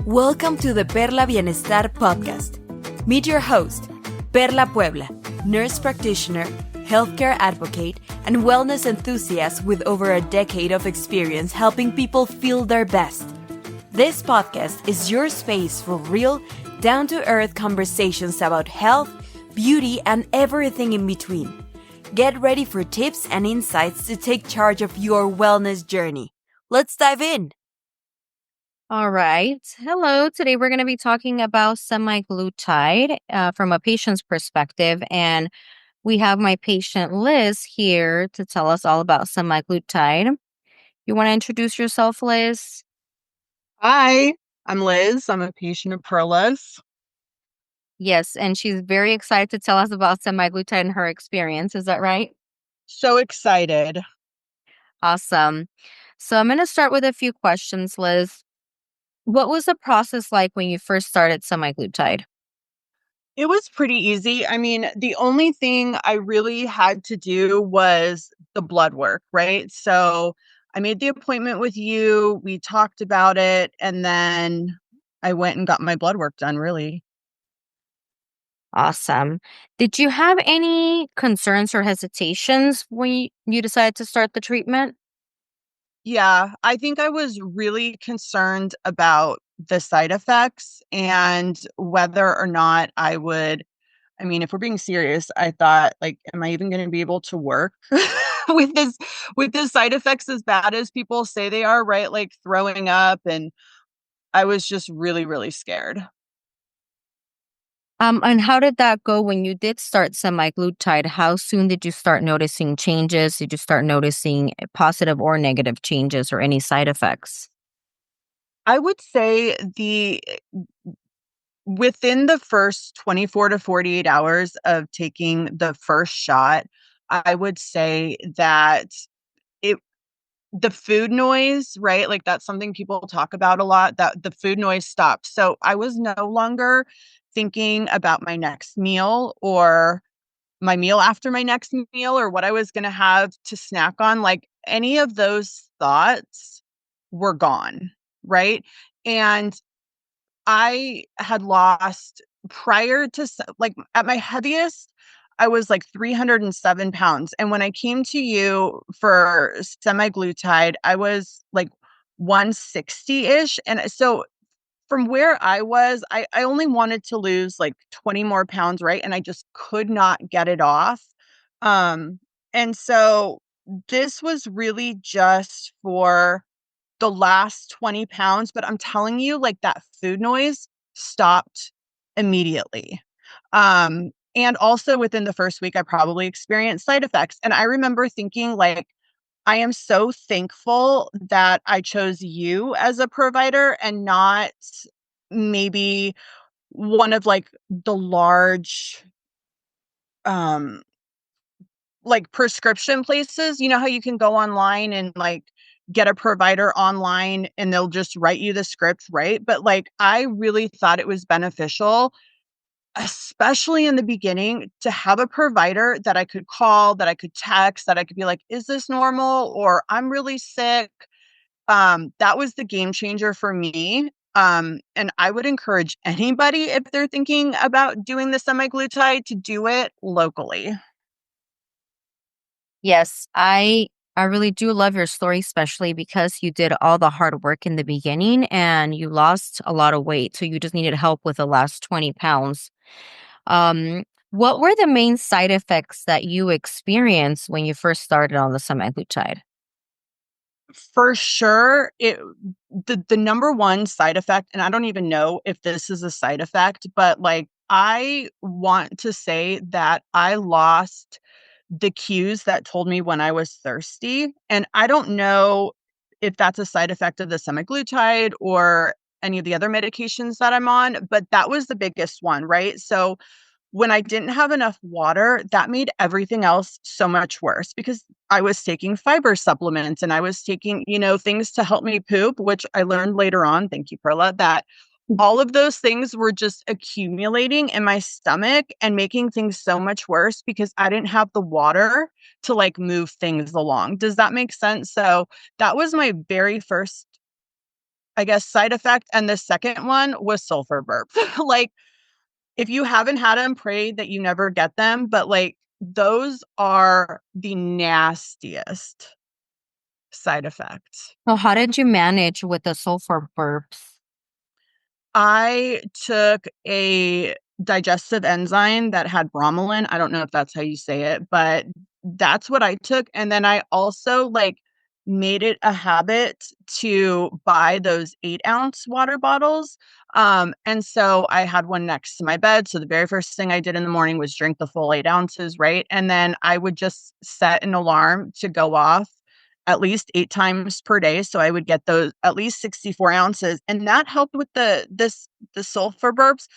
Welcome to the Perla Bienestar podcast. Meet your host, Perla Puebla, nurse practitioner, healthcare advocate, and wellness enthusiast with over a decade of experience helping people feel their best. This podcast is your space for real, down-to-earth conversations about health, beauty, and everything in between. Get ready for tips and insights to take charge of your wellness journey. Let's dive in. All right. Hello. Today we're going to be talking about semaglutide from a patient's perspective. And we have my patient Liz here to tell us all about semaglutide. You want to introduce yourself, Liz? Hi, I'm Liz. I'm a patient of Perla's. Yes, and she's very excited to tell us about semaglutide and her experience. Is that right? So excited. Awesome. So I'm going to start with a few questions, Liz. What was the process like when you first started semaglutide? It was pretty easy. I mean, the only thing I really had to do was the blood work, right? So I made the appointment with you. We talked about it, and then I went and got my blood work done, really. Awesome. Did you have any concerns or hesitations when you decided to start the treatment? Yeah, I think I was really concerned about the side effects and whether or not I mean, if we're being serious, I thought, like, am I even going to be able to work with this side effects as bad as people say they are, right? Like throwing up, and I was just really, really scared. And how did that go when you did start semaglutide? How soon did you start noticing changes? Did you start noticing positive or negative changes or any side effects? I would say the within the first 24 to 48 hours of taking the first shot, I would say that it the food noise, right? Like that's something people talk about a lot, that the food noise stopped. So I was no longer thinking about my next meal or my meal after my next meal or what I was going to have to snack on. Like any of those thoughts were gone, right? And I had lost prior to like at my heaviest, I was like 307 pounds. And when I came to you for semaglutide, I was like 160 ish. And so from where I was, I only wanted to lose like 20 more pounds, right? And I just could not get it off. Um, and so this was really just for the last 20 pounds, but I'm telling you, like that food noise stopped immediately. And also within the first week, I probably experienced side effects. And I remember thinking, like, I am so thankful that I chose you as a provider and not maybe one of like the large um like prescription places. You know how you can go online and like get a provider online and they'll just write you the script, right? But like I really thought it was beneficial, especially in the beginning, to have a provider that I could call, that I could text, that I could be like, is this normal? Or I'm really sick. That was the game changer for me. And I would encourage anybody, if they're thinking about doing the semaglutide, to do it locally. Yes, I really do love your story, especially because you did all the hard work in the beginning and you lost a lot of weight. So you just needed help with the last 20 pounds. What were the main side effects that you experienced when you first started on the semaglutide? For sure, the number one side effect, and I don't even know if this is a side effect, but like I want to say that I lost the cues that told me when I was thirsty. And I don't know if that's a side effect of the semaglutide or any of the other medications that I'm on, but that was the biggest one, right? So when I didn't have enough water, that made everything else so much worse because I was taking fiber supplements and I was taking, things to help me poop, which I learned later on, thank you, Perla, that all of those things were just accumulating in my stomach and making things so much worse because I didn't have the water to like move things along. Does that make sense? So that was my very first, I guess, side effect. And the second one was sulfur burp. Like, if you haven't had them, pray that you never get them. But like, those are the nastiest side effects. So how did you manage with the sulfur burps? I took a digestive enzyme that had bromelain. I don't know if that's how you say it, but that's what I took. And then I also like made it a habit to buy those 8-ounce water bottles. And so I had one next to my bed. So the very first thing I did in the morning was drink the full 8 ounces, right? And then I would just set an alarm to go off at least 8 times per day. So I would get those at least 64 ounces. And that helped with the sulfur burps,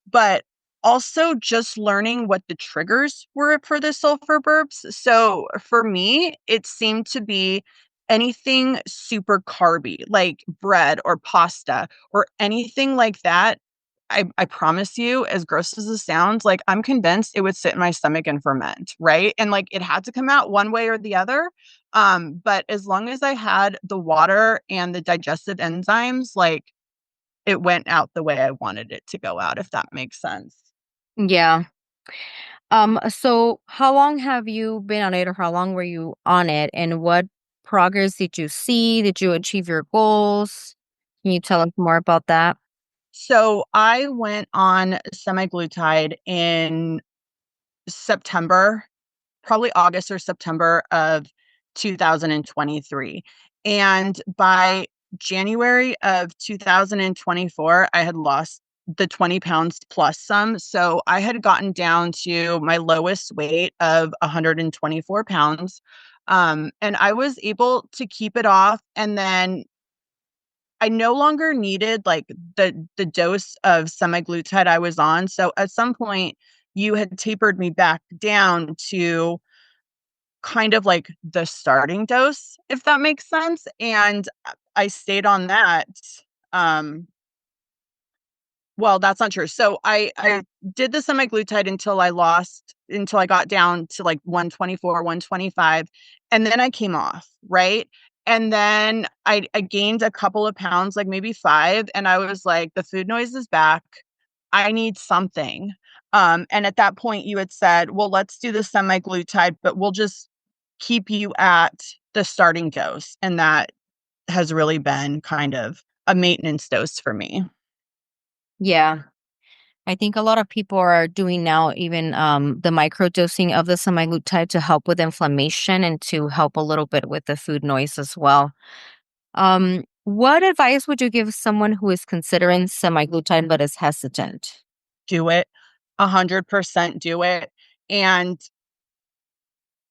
but also just learning what the triggers were for the sulfur burps. So for me, it seemed to be anything super carby, like bread or pasta or anything like that. I promise you, as gross as it sounds, like I'm convinced it would sit in my stomach and ferment, right? And like it had to come out one way or the other. But as long as I had the water and the digestive enzymes, like it went out the way I wanted it to go out, if that makes sense. Yeah. So how long have you been on it, or how long were you on it, and what progress did you see? Did you achieve your goals? Can you tell us more about that? So I went on semaglutide in September, probably August or September of 2023. And by January of 2024, I had lost the 20 pounds plus some. So I had gotten down to my lowest weight of 124 pounds. And I was able to keep it off. And then I no longer needed like the dose of semaglutide I was on. So at some point, you had tapered me back down to kind of like the starting dose, if that makes sense. And I stayed on that. Um, well, that's not true. So I did the semaglutide until I got down to like 124, 125, and then I came off, right? And then I gained a couple of pounds, like maybe 5, and I was like, the food noise is back. I need something. And at that point, you had said, well, let's do the semaglutide, but we'll just keep you at the starting dose. And that has really been kind of a maintenance dose for me. Yeah. I think a lot of people are doing now even the microdosing of the semaglutide to help with inflammation and to help a little bit with the food noise as well. What advice would you give someone who is considering semaglutide but is hesitant? Do it. 100% do it. And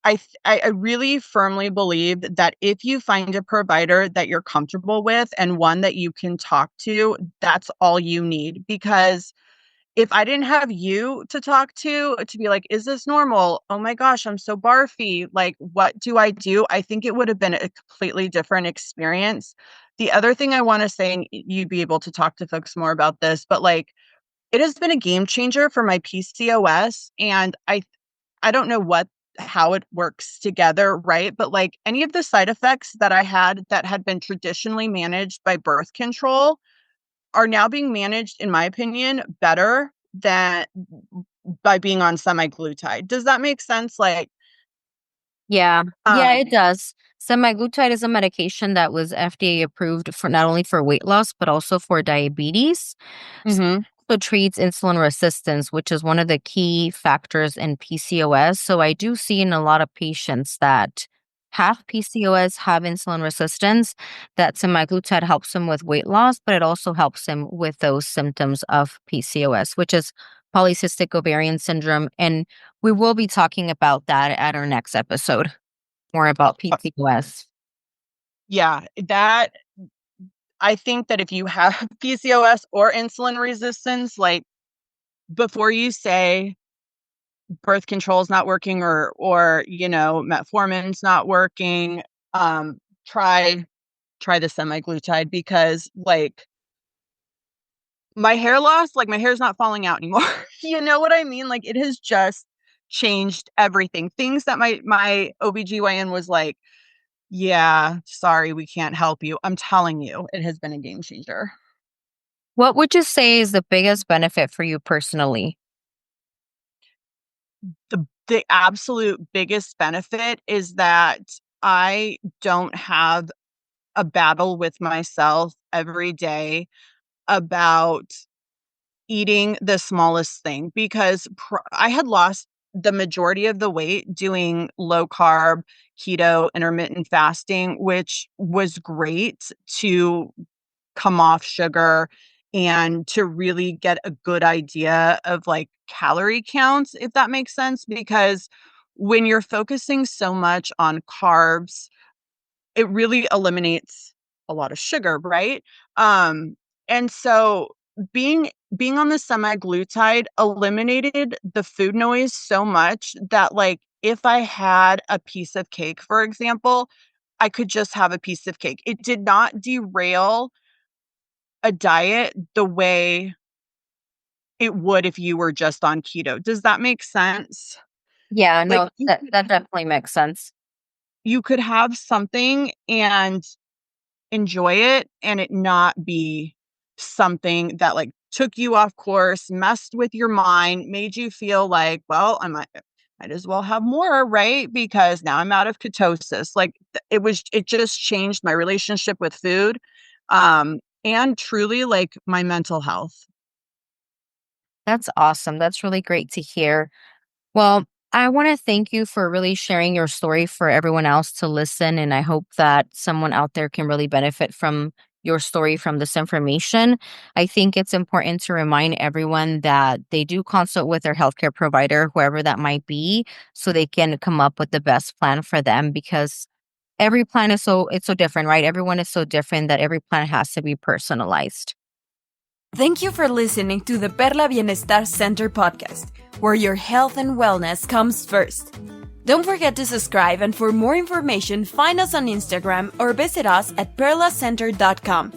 I really firmly believe that if you find a provider that you're comfortable with and one that you can talk to, that's all you need. Because if I didn't have you to talk to be like, is this normal? Oh my gosh, I'm so barfy. Like, what do I do? I think it would have been a completely different experience. The other thing I want to say, and you'd be able to talk to folks more about this, but like, it has been a game changer for my PCOS. And I don't know how it works together, right? But like any of the side effects that I had that had been traditionally managed by birth control are now being managed, in my opinion, better than by being on semaglutide. Does that make sense? Like, Yeah. Yeah, um, it does. Semaglutide is a medication that was FDA approved for not only for weight loss, but also for diabetes. S- mhm. Also treats insulin resistance, which is one of the key factors in PCOS. So I do see in a lot of patients that have PCOS, have insulin resistance, that semaglutide helps them with weight loss, but it also helps them with those symptoms of PCOS, which is polycystic ovarian syndrome. And we will be talking about that at our next episode, more about PCOS. Yeah, that I think that if you have PCOS or insulin resistance, like before you say birth control is not working or metformin's not working, um, try the semaglutide because like my hair loss, like my hair's not falling out anymore. You know what I mean? Like it has just changed everything. Things that my OBGYN was like, yeah, sorry, we can't help you. I'm telling you, it has been a game changer. What would you say is the biggest benefit for you personally? The absolute biggest benefit is that I don't have a battle with myself every day about eating the smallest thing because I had lost the majority of the weight doing low carb, keto, intermittent fasting, which was great to come off sugar and to really get a good idea of like calorie counts, if that makes sense. Because when you're focusing so much on carbs, it really eliminates a lot of sugar, right? And so being on the semaglutide eliminated the food noise so much that like if I had a piece of cake, for example, I could just have a piece of cake. It did not derail a diet the way it would if you were just on keto. Does that make sense? Yeah, Like no, that definitely makes sense. you could have something and enjoy it and it not be something that like took you off course, messed with your mind, made you feel like, well, might as well have more, right? Because now I'm out of ketosis. Like it just changed my relationship with food. And truly like my mental health. That's awesome. That's really great to hear. Well, I want to thank you for really sharing your story for everyone else to listen. And I hope that someone out there can really benefit from your story from this information. I think it's important to remind everyone that they do consult with their healthcare provider, whoever that might be, so they can come up with the best plan for them because every plan is so different, right? Everyone is so different that every plan has to be personalized. Thank you for listening to the Perla Bienestar Center podcast, where your health and wellness comes first. Don't forget to subscribe, and for more information, find us on Instagram or visit us at perlacenter.com.